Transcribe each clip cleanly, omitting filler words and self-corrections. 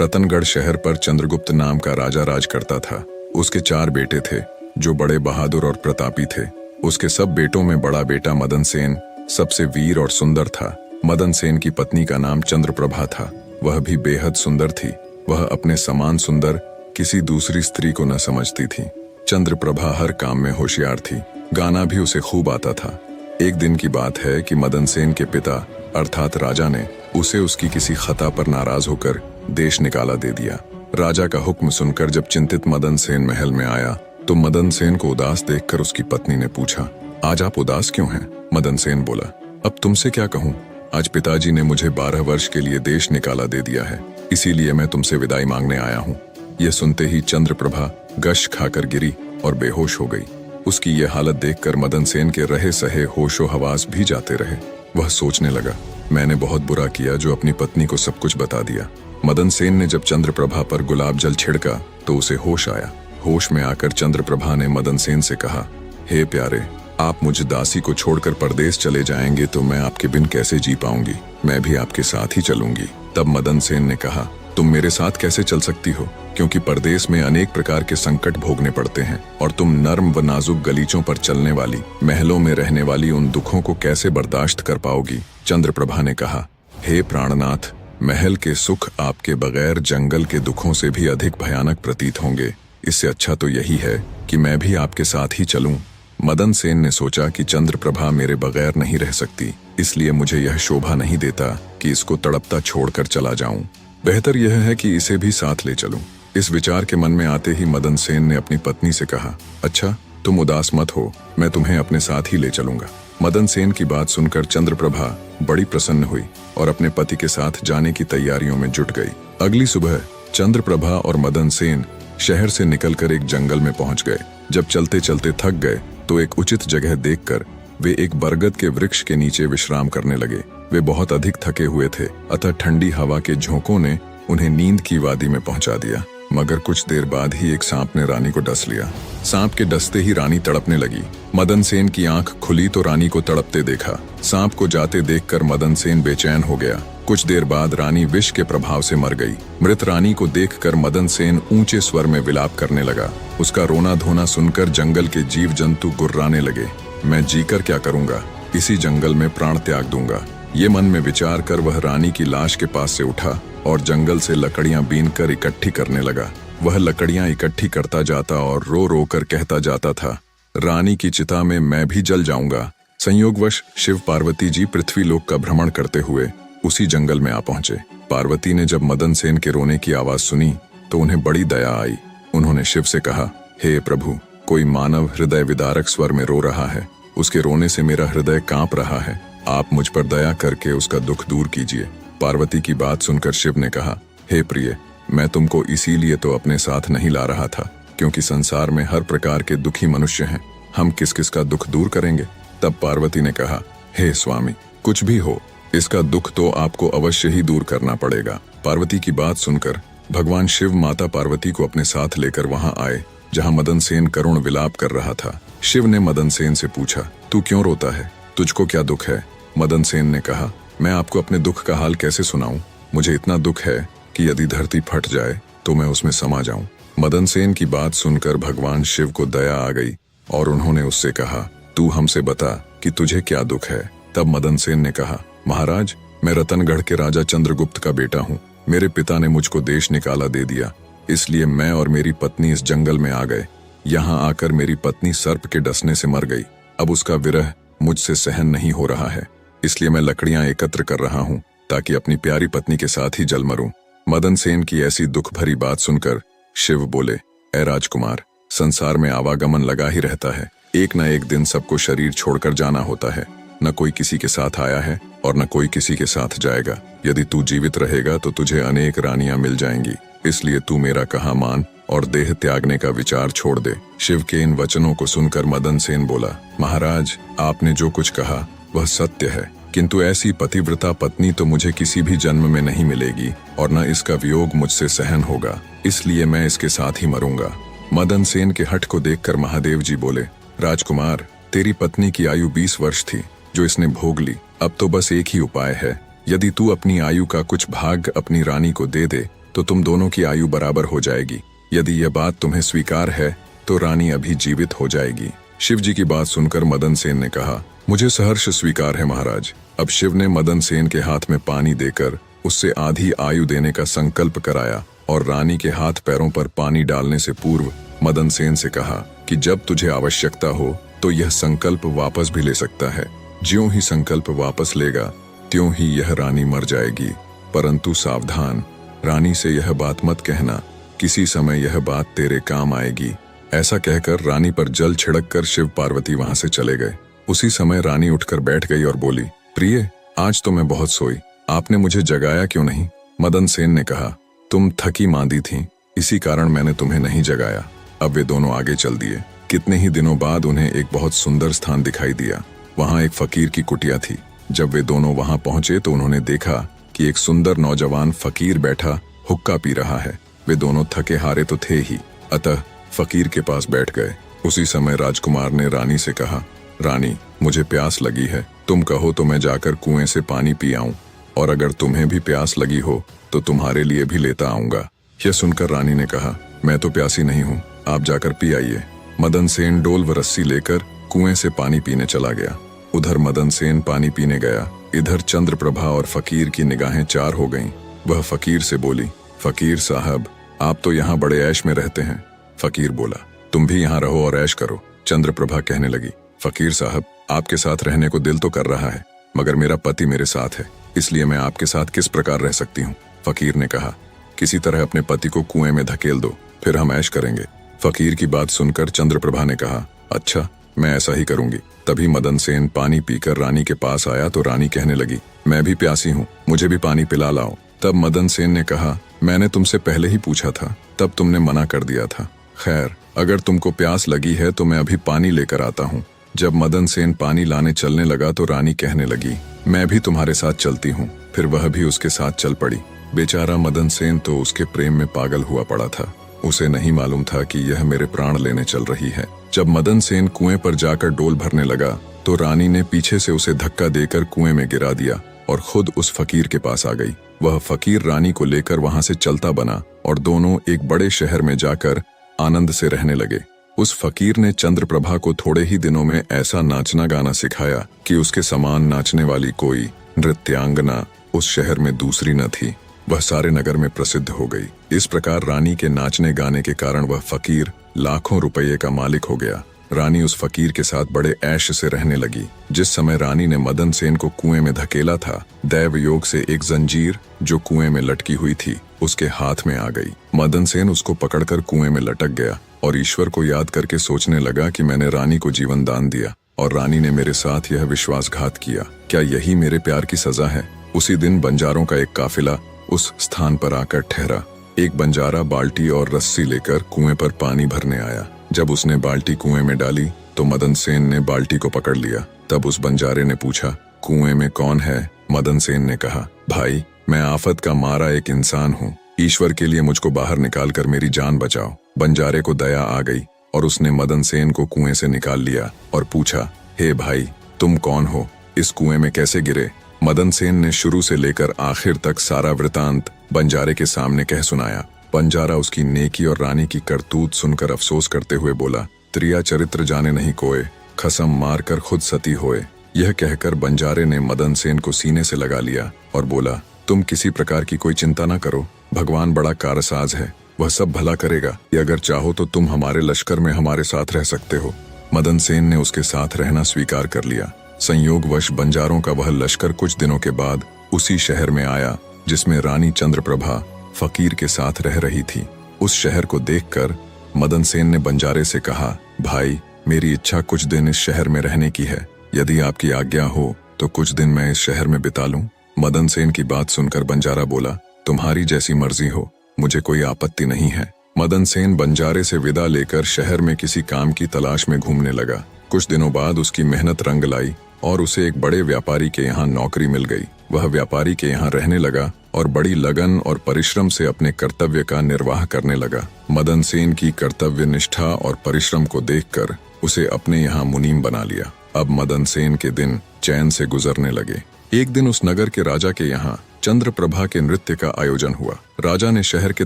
रतनगढ़ शहर पर चंद्रगुप्त नाम का राजा राज करता था। उसके 4 बेटे थे जो बड़े बहादुर और प्रतापी थे। उसके सब बेटों में बड़ा बेटा मदन सेन सबसे वीर और सुंदर था। मदन सेन की पत्नी का नाम चंद्रप्रभा था। वह भी बेहद सुंदर थी। वह अपने समान सुंदर किसी दूसरी स्त्री को न समझती थी। चंद्रप्रभा हर काम में होशियार थी। गाना भी उसे खूब आता था। एक दिन की बात है कि मदन सेन के पिता अर्थात राजा ने उसे उसकी किसी खता पर नाराज होकर देश निकाला दे दिया। राजा का हुक्म सुनकर जब चिंतित मदन सेन महल में आया तो मदन सेन को उदास देखकर उसकी पत्नी ने पूछा, आज आप उदास क्यों हैं? मदन सेन बोला, अब तुमसे क्या कहूँ, आज पिताजी ने मुझे 12 वर्ष के लिए देश निकाला दे दिया है, इसीलिए मैं तुमसे विदाई मांगने आया हूँ। यह सुनते ही चंद्रप्रभा गश खाकर गिरी और बेहोश हो गई। उसकी ये हालत देखकर मदन सेन के रहे सहे होशो हवास भी जाते रहे। वह सोचने लगा, मैंने बहुत बुरा किया जो अपनी पत्नी को सब कुछ बता दिया। मदन सेन ने जब चंद्रप्रभा पर गुलाब जल छिड़का तो उसे होश आया। होश में आकर चंद्रप्रभा ने मदन सेन से कहा, हे प्यारे, आप मुझ दासी को छोड़कर परदेश चले जाएंगे तो मैं आपके बिन कैसे जी पाऊंगी? मैं भी आपके साथ ही चलूंगी। तब मदन सेन ने कहा, तुम मेरे साथ कैसे चल सकती हो, क्योंकि परदेश में अनेक प्रकार के संकट भोगने पड़ते हैं और तुम नर्म व नाजुक गलीचों पर चलने वाली, महलों में रहने वाली उन दुखों को कैसे बर्दाश्त कर पाओगी? चंद्रप्रभा ने कहा, हे प्राणनाथ, महल के सुख आपके बगैर जंगल के दुखों से भी अधिक भयानक प्रतीत होंगे। इससे अच्छा तो यही है कि मैं भी आपके साथ ही चलूं। मदन सेन ने सोचा कि चंद्रप्रभा मेरे बगैर नहीं रह सकती, इसलिए मुझे यह शोभा नहीं देता कि इसको तड़पता छोड़कर चला जाऊं। बेहतर यह है कि इसे भी साथ ले चलूं। इस विचार के मन में आते ही मदन सेन ने अपनी पत्नी से कहा, अच्छा, तुम उदास मत हो, मैं तुम्हें अपने साथ ही ले चलूंगा। मदन सेन की बात सुनकर चंद्रप्रभा बड़ी प्रसन्न हुई और अपने पति के साथ जाने की तैयारियों में जुट गई। अगली सुबह चंद्रप्रभा और मदन सेन शहर से निकलकर एक जंगल में पहुंच गए। जब चलते चलते थक गए तो एक उचित जगह देखकर वे एक बरगद के वृक्ष के नीचे विश्राम करने लगे। वे बहुत अधिक थके हुए थे, अतः ठंडी हवा के झोंकों ने उन्हें नींद की वादी में पहुंचा दिया। मगर कुछ देर बाद ही एक सांप ने रानी को डस लिया। सांप के डसते ही रानी तड़पने लगी। मदन सेन की आंख खुली तो रानी को तड़पते देखा। सांप को जाते देखकर मदन सेन बेचैन हो गया। कुछ देर बाद रानी विष के प्रभाव से मर गई। मृत रानी को देखकर मदन सेन ऊंचे स्वर में विलाप करने लगा। उसका रोना धोना सुनकर जंगल के जीव जंतु गुर्राने लगे। मैं जीकर क्या करूंगा, इसी जंगल में प्राण त्याग दूंगा। ये मन में विचार कर वह रानी की लाश के पास से उठा और जंगल से लकड़ियां बीनकर इकट्ठी करने लगा। वह लकड़ियां इकट्ठी करता जाता और रो रो कर कहता जाता था, रानी की चिता में मैं भी जल जाऊंगा। संयोगवश शिव पार्वती जी पृथ्वीलोक का भ्रमण करते हुए उसी जंगल में आ पहुंचे। पार्वती ने जब मदन सेन के रोने की आवाज सुनी तो उन्हें बड़ी दया आई। उन्होंने शिव से कहा, हे प्रभु, कोई मानव हृदय विदारक स्वर में रो रहा है। उसके रोने से मेरा हृदय कांप रहा है। आप मुझ पर दया करके उसका दुख दूर कीजिए। पार्वती की बात सुनकर शिव ने कहा, हे प्रिय, मैं तुमको इसीलिए तो अपने साथ नहीं ला रहा था क्योंकि संसार में हर प्रकार के दुखी मनुष्य हैं। हम किस किस का दुख दूर करेंगे? तब पार्वती ने कहा, हे स्वामी, कुछ भी हो, इसका दुख तो आपको अवश्य ही दूर करना पड़ेगा। पार्वती की बात सुनकर भगवान शिव माता पार्वती को अपने साथ लेकर वहां आए जहां मदन सेन करुण विलाप कर रहा था। शिव ने मदन सेन से पूछा, तू क्यों रोता है? तुझको क्या दुख है? मदन सेन ने कहा, मैं आपको अपने दुख का हाल कैसे सुनाऊं? मुझे इतना दुख है कि यदि धरती फट जाए तो मैं उसमें समा जाऊं। मदन सेन की बात सुनकर भगवान शिव को दया आ गई और उन्होंने उससे कहा, तू हमसे बता कि तुझे क्या दुख है? तब मदन सेन ने कहा, महाराज, मैं रतनगढ़ के राजा चंद्रगुप्त का बेटा हूँ। मेरे पिता ने मुझको देश निकाला दे दिया, इसलिए मैं और मेरी पत्नी इस जंगल में आ गए। यहाँ आकर मेरी पत्नी सर्प के डसने से मर गई। अब उसका विरह मुझसे सहन नहीं हो रहा है, इसलिए मैं लकड़ियां एकत्र कर रहा हूँ ताकि अपनी प्यारी पत्नी के साथ ही जल मरूं। मदन सेन की ऐसी दुख भरी बात सुनकर शिव बोले, ऐ राजकुमार, संसार में आवागमन लगा ही रहता है। एक न एक दिन सबको शरीर छोड़कर जाना होता है। न कोई किसी के साथ आया है और न कोई किसी के साथ जाएगा। यदि तू जीवित रहेगा तो तुझे अनेक रानियां मिल जाएंगी, इसलिए तू मेरा कहा मान और देह त्यागने का विचार छोड़ दे। शिव के इन वचनों को सुनकर मदन सेन बोला, महाराज, आपने जो कुछ कहा वह सत्य है, किंतु ऐसी पतिव्रता पत्नी तो मुझे किसी भी जन्म में नहीं मिलेगी और न इसका वियोग मुझसे सहन होगा, इसलिए मैं इसके साथ ही मरूंगा। मदन सेन के हठ को देखकर महादेव जी बोले, राजकुमार, तेरी पत्नी की आयु 20 वर्ष थी जो इसने भोग ली। अब तो बस एक ही उपाय है, यदि तू अपनी आयु का कुछ भाग अपनी रानी को दे दे तो तुम दोनों की आयु बराबर हो जाएगी। यदि यह बात तुम्हें स्वीकार है तो रानी अभी जीवित हो जाएगी। शिव जी की बात सुनकर मदन सेन ने कहा, मुझे सहर्ष स्वीकार है महाराज। अब शिव ने मदन सेन के हाथ में पानी देकर उससे आधी आयु देने का संकल्प कराया और रानी के हाथ पैरों पर पानी डालने से पूर्व मदन सेन से कहा कि जब तुझे आवश्यकता हो तो यह संकल्प वापस भी ले सकता है। ज्यों ही संकल्प वापस लेगा त्यों ही यह रानी मर जाएगी। परंतु सावधान, रानी से यह बात मत कहना, किसी समय यह बात तेरे काम आएगी। ऐसा कहकर रानी पर जल छिड़ककर शिव पार्वती वहां से चले गए। उसी समय रानी उठकर बैठ गई और बोली, प्रिय, आज तो मैं बहुत सोई, आपने मुझे जगाया क्यों नहीं? मदन सेन ने कहा, तुम थकी मांदी थी, इसी कारण मैंने तुम्हें नहीं जगाया। अब वे दोनों आगे चल दिए। कितने ही दिनों बाद उन्हें एक बहुत सुंदर स्थान दिखाई दिया। वहां एक फकीर की कुटिया थी। जब वे दोनों वहां पहुंचे तो उन्होंने देखा कि एक सुंदर नौजवान फकीर बैठा हुक्का पी रहा है। वे दोनों थके हारे तो थे ही, अतः फकीर के पास बैठ गए। उसी समय राजकुमार ने रानी से कहा, रानी, मुझे प्यास लगी है, तुम कहो तो मैं जाकर कुएं से पानी पी आऊं, और अगर तुम्हें भी प्यास लगी हो तो तुम्हारे लिए भी लेता आऊंगा। यह सुनकर रानी ने कहा, मैं तो प्यासी नहीं हूँ, आप जाकर पी आइए। मदन सेन डोल व रस्सी लेकर कुएं से पानी पीने चला गया। उधर मदन सेन पानी पीने गया, इधर चंद्रप्रभा और फकीर की निगाहें चार हो गईं। वह फकीर से बोली, फकीर साहब, आप तो यहाँ बड़े ऐश में रहते हैं। फकीर बोला, तुम भी यहाँ रहो और ऐश करो। चंद्रप्रभा कहने लगी, फकीर साहब, आपके साथ रहने को दिल तो कर रहा है, मगर मेरा पति मेरे साथ है, इसलिए मैं आपके साथ किस प्रकार रह सकती हूँ? फकीर ने कहा, किसी तरह अपने पति को कुएं में धकेल दो, फिर हम ऐश करेंगे। फकीर की बात सुनकर चंद्रप्रभा ने कहा, अच्छा, मैं ऐसा ही करूंगी। तभी मदन सेन पानी पीकर रानी के पास आया तो रानी कहने लगी, मैं भी प्यासी हूँ, मुझे भी पानी पिला लाओ। तब मदन सेन ने कहा, मैंने तुमसे पहले ही पूछा था, तब तुमने मना कर दिया था। खैर, अगर तुमको प्यास लगी है तो मैं अभी पानी लेकर आता हूँ। जब मदन सेन पानी लाने चलने लगा तो रानी कहने लगी, मैं भी तुम्हारे साथ चलती हूँ। फिर वह भी उसके साथ चल पड़ी। बेचारा मदन सेन तो उसके प्रेम में पागल हुआ पड़ा था। उसे नहीं मालूम था कि यह मेरे प्राण लेने चल रही है। जब मदन सेन कुएं पर जाकर डोल भरने लगा तो रानी ने पीछे से उसे धक्का देकर कुएं में गिरा दिया और खुद उस फकीर के पास आ गई। वह फकीर रानी को लेकर वहां से चलता बना और दोनों एक बड़े शहर में जाकर आनंद से रहने लगे। उस फकीर ने चंद्रप्रभा को थोड़े ही दिनों में ऐसा नाचना गाना सिखाया कि उसके समान नाचने वाली कोई नृत्यांगना उस शहर में दूसरी न थी। वह सारे नगर में प्रसिद्ध हो गई। इस प्रकार रानी के नाचने गाने के कारण वह फकीर लाखों रुपये का मालिक हो गया। रानी उस फकीर के साथ बड़े ऐश से रहने लगी। जिस समय रानी ने मदन सेन को कुएं में धकेला था, दैव योग से एक जंजीर जो कुएं में लटकी हुई थी उसके हाथ में आ गई। मदन सेन उसको पकड़कर कुएं में लटक गया और ईश्वर को याद करके सोचने लगा कि मैंने रानी को जीवन दान दिया और रानी ने मेरे साथ यह विश्वासघात किया। क्या यही मेरे प्यार की सजा है? उसी दिन बंजारों का एक काफिला उस स्थान पर आकर ठहरा। एक बंजारा बाल्टी और रस्सी लेकर कुएं पर पानी भरने आया। जब उसने बाल्टी कुएं में डाली तो मदन सेन ने बाल्टी को पकड़ लिया। तब उस बंजारे ने पूछा, कुएं में कौन है? मदन सेन ने कहा, भाई, मैं आफत का मारा एक इंसान हूँ, ईश्वर के लिए मुझको बाहर निकाल कर मेरी जान बचाओ। बंजारे को दया आ गई और उसने मदन सेन को कुएं से निकाल लिया और पूछा, हे भाई, तुम कौन हो? इस कुएं में कैसे गिरे? मदन सेन ने शुरू से लेकर आखिर तक सारा वृतांत बंजारे के सामने कह सुनाया। बंजारा उसकी नेकी और रानी की करतूत सुनकर अफसोस करते हुए बोला, त्रिया चरित्र जाने नहीं कोय, खसम मार कर खुद सती होए। यह कहकर बंजारे ने मदन सेन को सीने से लगा लिया और बोला, तुम किसी प्रकार की कोई चिंता न करो, भगवान बड़ा कारसाज है, वह सब भला करेगा। अगर चाहो तो तुम हमारे लश्कर में हमारे साथ रह सकते हो। मदन सेन ने उसके साथ रहना स्वीकार कर लिया। संयोगवश बंजारों का वह लश्कर कुछ दिनों के बाद उसी शहर में आया जिसमें रानी चंद्रप्रभा फकीर के साथ रह रही थी। उस शहर को देखकर मदन सेन ने बंजारे से कहा, भाई, मेरी इच्छा कुछ दिन इस शहर में रहने की है, यदि आपकी आज्ञा हो तो कुछ दिन मैं इस शहर में बिता लूं। मदन सेन की बात सुनकर बंजारा बोला, तुम्हारी जैसी मर्जी हो, मुझे कोई आपत्ति नहीं है। मदन सेन बंजारे से विदा लेकर शहर में किसी काम की तलाश में घूमने लगा। कुछ दिनों बाद उसकी मेहनत रंग लाई और उसे एक बड़े व्यापारी के यहाँ नौकरी मिल गई। वह व्यापारी के यहाँ रहने लगा और बड़ी लगन और परिश्रम से अपने कर्तव्य का निर्वाह करने लगा। मदन सेन की कर्तव्य निष्ठा और परिश्रम को देखकर उसे अपने यहाँ मुनीम बना लिया। अब मदन सेन के दिन चैन से गुजरने लगे। एक दिन उस नगर के राजा के यहाँ चंद्रप्रभा के नृत्य का आयोजन हुआ। राजा ने शहर के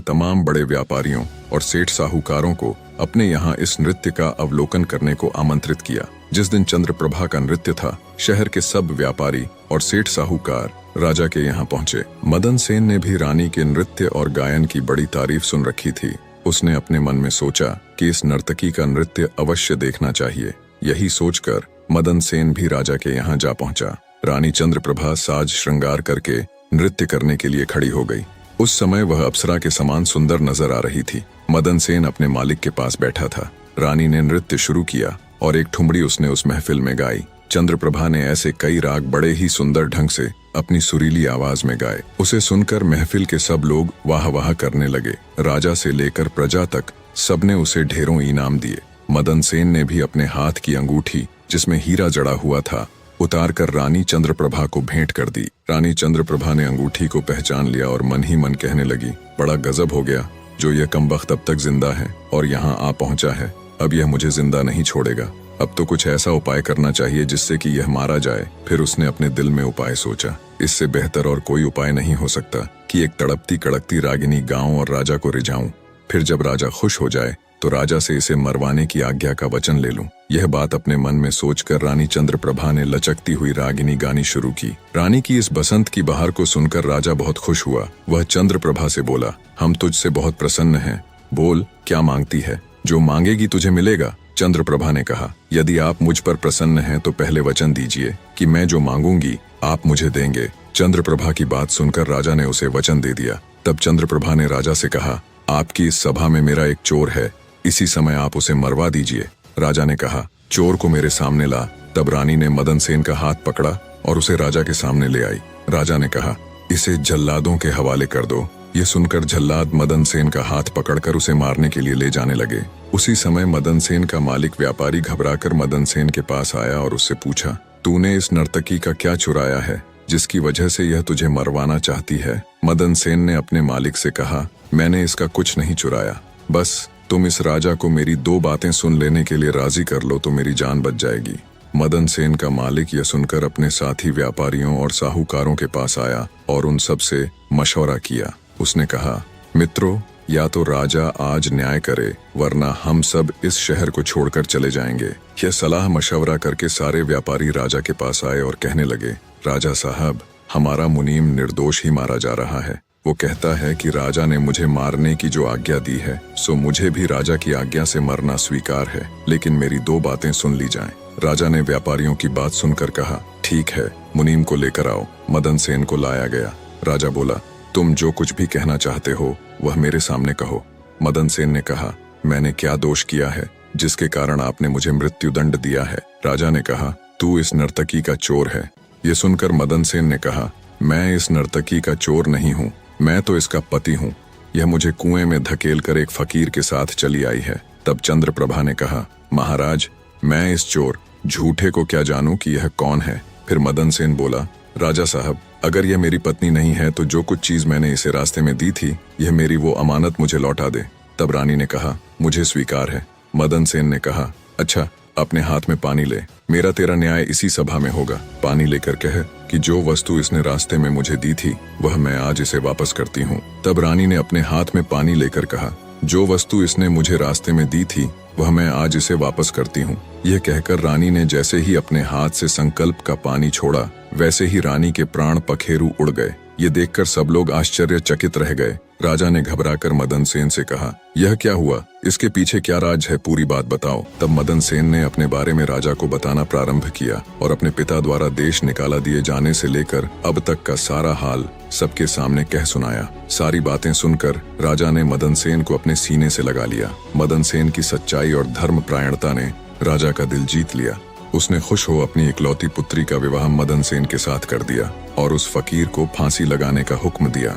तमाम बड़े व्यापारियों और सेठ साहूकारों को अपने यहाँ इस नृत्य का अवलोकन करने को आमंत्रित किया। जिस दिन चंद्रप्रभा का नृत्य था, शहर के सब व्यापारी और सेठ साहूकार राजा के यहाँ पहुँचे। मदन सेन ने भी रानी के नृत्य और गायन की बड़ी तारीफ सुन रखी थी। उसने अपने मन में सोचा कि इस नर्तकी का नृत्य अवश्य देखना चाहिए। यही सोचकर मदन सेन भी राजा के यहाँ जा पहुंचा। रानी चंद्रप्रभा साज श्रृंगार करके नृत्य करने के लिए खड़ी हो गई। उस समय वह अप्सरा के समान सुंदर नजर आ रही थी। मदन सेन अपने मालिक के पास बैठा था। रानी ने नृत्य शुरू किया और एक ठुमरी उसने उस महफिल में गाई। चंद्रप्रभा ने ऐसे कई राग बड़े ही सुंदर ढंग से अपनी सुरीली आवाज में गाए। उसे सुनकर महफिल के सब लोग वाह वाह करने लगे। राजा से लेकर प्रजा तक सबने उसे ढेरों इनाम दिए। मदन सेन ने भी अपने हाथ की अंगूठी, जिसमें हीरा जड़ा हुआ था, उतारकर रानी चंद्रप्रभा को भेंट कर दी। रानी चंद्रप्रभा ने अंगूठी को पहचान लिया और मन ही मन कहने लगी, बड़ा गजब हो गया, जो यह कमबख्त अब तक जिंदा है और यहाँ आ पहुंचा है। अब यह मुझे जिंदा नहीं छोड़ेगा। अब तो कुछ ऐसा उपाय करना चाहिए जिससे कि यह मारा जाए। फिर उसने अपने दिल में उपाय सोचा, इससे बेहतर और कोई उपाय नहीं हो सकता कि एक तड़पती कड़कती रागिनी गाऊं और राजा को रिझाऊं। फिर जब राजा खुश हो जाए तो राजा से इसे मरवाने की आज्ञा का वचन ले लूं। यह बात अपने मन में सोचकर रानी चंद्रप्रभा ने लचकती हुई रागिनी गानी शुरू की। रानी की इस बसंत की बहार को सुनकर राजा बहुत खुश हुआ। वह चंद्रप्रभा से बोला, हम तुझसे बहुत प्रसन्न हैं, बोल क्या मांगती है, जो मांगेगी तुझे मिलेगा। चंद्रप्रभा ने कहा, यदि आप मुझ पर प्रसन्न हैं तो पहले वचन दीजिए कि मैं जो मांगूंगी आप मुझे देंगे। चंद्रप्रभा की बात सुनकर राजा ने उसे वचन दे दिया। तब चंद्रप्रभा ने राजा से कहा, आपकी इस सभा में मेरा एक चोर है, इसी समय आप उसे मरवा दीजिए। राजा ने कहा, चोर को मेरे सामने ला। तब रानी ने मदन सेन का हाथ पकड़ा और उसे राजा के सामने ले आई। राजा ने कहा, इसे जल्लादों के हवाले कर दो। ये सुनकर जल्लाद मदन सेन का हाथ पकड़कर उसे मारने के लिए ले जाने लगे। उसी समय मदन सेन का मालिक व्यापारी घबराकर मदन सेन के पास आया और उससे पूछा, तूने इस नर्तकी का क्या चुराया है जिसकी वजह से यह तुझे मरवाना चाहती है। मदन सेन ने अपने मालिक से कहा, मैंने इसका कुछ नहीं चुराया, बस तुम इस राजा को मेरी दो बातें सुन लेने के लिए राजी कर लो तो मेरी जान बच जाएगी। मदन सेन का मालिक यह सुनकर अपने साथी व्यापारियों और साहूकारों के पास आया और उन सब से मशवरा किया। उसने कहा, मित्रों, या तो राजा आज न्याय करे वरना हम सब इस शहर को छोड़कर चले जाएंगे। यह सलाह मशवरा करके सारे व्यापारी राजा के पास आए और कहने लगे, राजा साहब, हमारा मुनीम निर्दोष ही मारा जा रहा है। वो कहता है कि राजा ने मुझे मारने की जो आज्ञा दी है सो मुझे भी राजा की आज्ञा से मरना स्वीकार है, लेकिन मेरी दो बातें सुन ली जाएं। राजा ने व्यापारियों की बात सुनकर कहा, ठीक है, मुनीम को लेकर आओ। मदन सेन को लाया गया। राजा बोला, तुम जो कुछ भी कहना चाहते हो वह मेरे सामने कहो। मदन सेन ने कहा, मैंने क्या दोष किया है जिसके कारण आपने मुझे मृत्युदंड दिया है। राजा ने कहा, तू इस नर्तकी का चोर है। ये सुनकर मदन सेन ने कहा, मैं इस नर्तकी का चोर नहीं हूँ, मैं तो इसका पति हूँ। यह मुझे कुएं में धकेल कर एक फकीर के साथ चली आई है। तब चंद्रप्रभा ने कहा, महाराज, मैं इस चोर झूठे को क्या जानूं कि यह कौन है। फिर मदन सेन बोला, राजा साहब, अगर यह मेरी पत्नी नहीं है तो जो कुछ चीज मैंने इसे रास्ते में दी थी यह मेरी वो अमानत मुझे लौटा दे। तब रानी ने कहा, मुझे स्वीकार है। मदन सेन ने कहा, अच्छा, अपने हाथ में पानी ले, मेरा तेरा न्याय इसी सभा में होगा। पानी लेकर कह कि जो वस्तु इसने रास्ते में मुझे दी थी वह मैं आज इसे वापस करती हूँ। तब रानी ने अपने हाथ में पानी लेकर कहा, जो वस्तु इसने मुझे रास्ते में दी थी वह मैं आज इसे वापस करती हूँ। यह कहकर रानी ने जैसे ही अपने हाथ से संकल्प का पानी छोड़ा वैसे ही रानी के प्राण पखेरु उड़ गए। ये देखकर सब लोग आश्चर्यचकित रह गए। राजा ने घबराकर मदन सेन से कहा, यह क्या हुआ, इसके पीछे क्या राज है, पूरी बात बताओ। तब मदन सेन ने अपने बारे में राजा को बताना प्रारंभ किया और अपने पिता द्वारा देश निकाला दिए जाने से लेकर अब तक का सारा हाल सबके सामने कह सुनाया। सारी बातें सुनकर राजा ने मदन सेन को अपने सीने से लगा लिया। मदन सेन की सच्चाई और धर्मपरायणता ने राजा का दिल जीत लिया। उसने खुश हो अपनी इकलौती पुत्री का विवाह मदन सेन के साथ कर दिया और उस फकीर को फांसी लगाने का हुक्म दिया।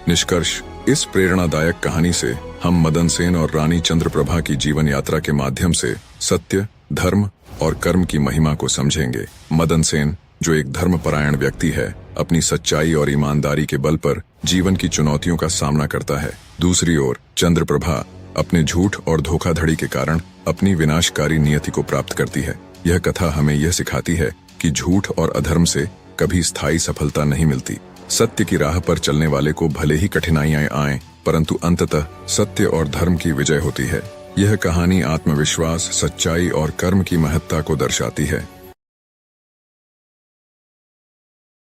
निष्कर्ष, इस प्रेरणादायक कहानी से हम मदन सेन और रानी चंद्रप्रभा की जीवन यात्रा के माध्यम से सत्य, धर्म और कर्म की महिमा को समझेंगे। मदन सेन, जो एक धर्मपरायण व्यक्ति है, अपनी सच्चाई और ईमानदारी के बल पर जीवन की चुनौतियों का सामना करता है। दूसरी ओर चंद्रप्रभा अपने झूठ और धोखाधड़ी के कारण अपनी विनाशकारी नियति को प्राप्त करती है। यह कथा हमें यह सिखाती है कि झूठ और अधर्म से कभी स्थायी सफलता नहीं मिलती। सत्य की राह पर चलने वाले को भले ही कठिनाइयां आएं, परंतु अंततः सत्य और धर्म की विजय होती है। यह कहानी आत्मविश्वास, सच्चाई और कर्म की महत्ता को दर्शाती है।